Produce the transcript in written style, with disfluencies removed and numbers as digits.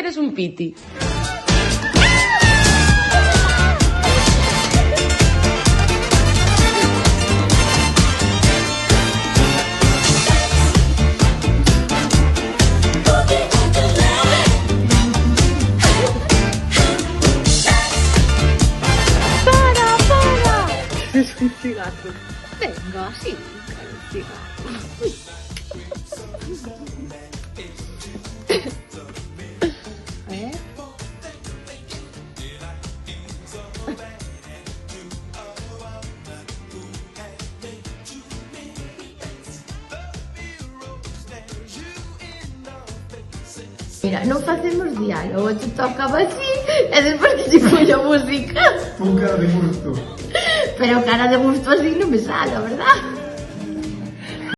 eres un piti. Es un cigarro. Venga, sí, un cigarro. A ver. Mira, non facemos diálogo, te tocaba así e despois que te foi a música. Con cara de gusto. Pero cara de gusto así non me sale, verdad?